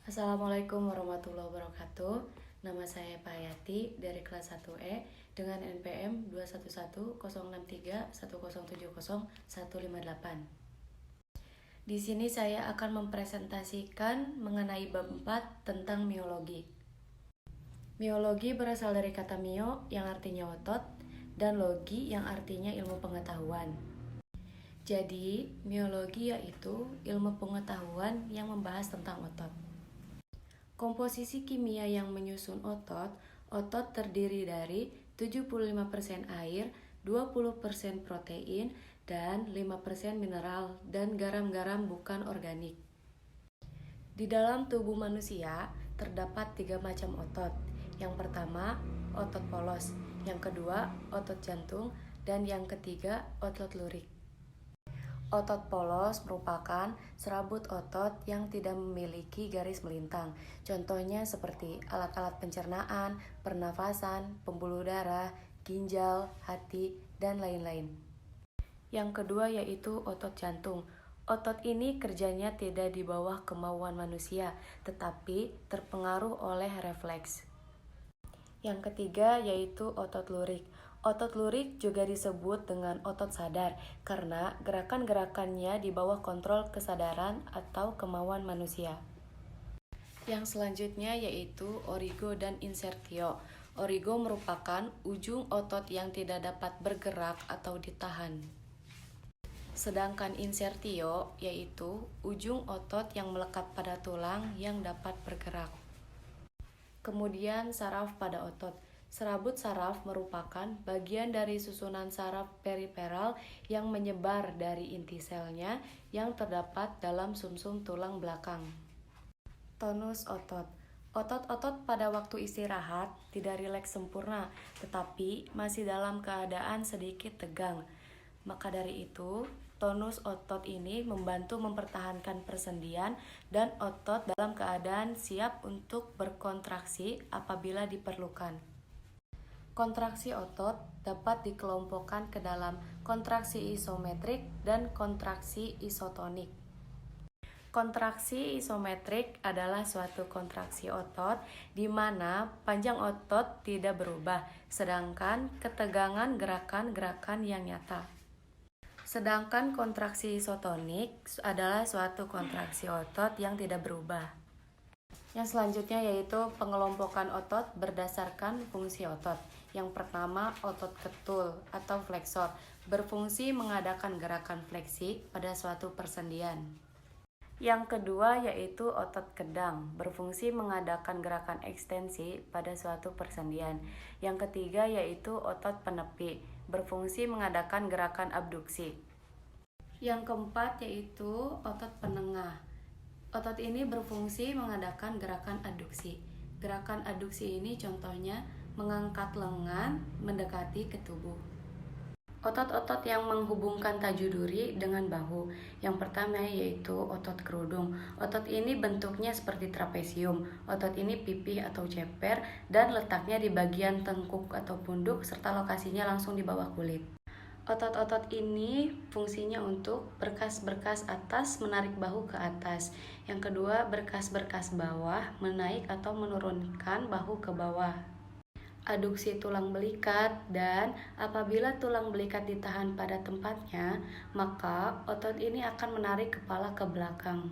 Assalamualaikum warahmatullahi wabarakatuh. Nama saya Payati dari kelas 1E dengan NPM 2110631070158. Di sini saya akan mempresentasikan mengenai bab 4 tentang miologi. Miologi berasal dari kata mio yang artinya otot dan logi yang artinya ilmu pengetahuan. Jadi, miologi yaitu ilmu pengetahuan yang membahas tentang otot. Komposisi kimia yang menyusun otot terdiri dari 75% air, 20% protein, dan 5% mineral dan garam-garam bukan organik. Di dalam tubuh manusia terdapat 3 macam otot. Yang pertama, otot polos. Yang kedua, otot jantung. Dan yang ketiga, otot lurik. Otot polos merupakan serabut otot yang tidak memiliki garis melintang. Contohnya seperti alat-alat pencernaan, pernafasan, pembuluh darah, ginjal, hati, dan lain-lain. Yang kedua yaitu otot jantung. Otot ini kerjanya tidak di bawah kemauan manusia, tetapi terpengaruh oleh refleks. Yang ketiga yaitu otot lurik. Otot lurik juga disebut dengan otot sadar karena gerakan-gerakannya di bawah kontrol kesadaran atau kemauan manusia. Yang selanjutnya yaitu origo dan insertio. Origo merupakan ujung otot yang tidak dapat bergerak atau ditahan. Sedangkan insertio yaitu ujung otot yang melekat pada tulang yang dapat bergerak. Kemudian saraf pada otot. Serabut saraf merupakan bagian dari susunan saraf periferal yang menyebar dari inti selnya yang terdapat dalam sumsum tulang belakang. Tonus otot. Otot-otot pada waktu istirahat tidak rileks sempurna, tetapi masih dalam keadaan sedikit tegang. Maka dari itu, tonus otot ini membantu mempertahankan persendian dan otot dalam keadaan siap untuk berkontraksi apabila diperlukan. Kontraksi otot dapat dikelompokkan ke dalam kontraksi isometrik dan kontraksi isotonik. Kontraksi isometrik adalah suatu kontraksi otot di mana panjang otot tidak berubah, sedangkan ketegangan gerakan-gerakan yang nyata. Sedangkan kontraksi isotonik adalah suatu kontraksi otot yang tidak berubah. Yang selanjutnya yaitu pengelompokan otot berdasarkan fungsi otot. Yang pertama, otot ketul atau fleksor berfungsi mengadakan gerakan fleksi pada suatu persendian. Yang kedua yaitu otot kedang berfungsi mengadakan gerakan ekstensi pada suatu persendian. Yang ketiga yaitu otot penepi berfungsi mengadakan gerakan abduksi. Yang keempat yaitu otot penengah. Otot ini berfungsi mengadakan gerakan aduksi. Gerakan aduksi ini contohnya mengangkat lengan mendekati ke tubuh. Otot-otot yang menghubungkan tajuduri dengan bahu. Yang pertama yaitu otot kerudung. Otot ini bentuknya seperti trapesium. Otot ini pipih atau ceper dan letaknya di bagian tengkuk atau punduk serta lokasinya langsung di bawah kulit. Otot-otot ini fungsinya untuk berkas-berkas atas menarik bahu ke atas. Yang kedua, berkas-berkas bawah menaik atau menurunkan bahu ke bawah. Aduksi tulang belikat, dan apabila tulang belikat ditahan pada tempatnya, maka otot ini akan menarik kepala ke belakang.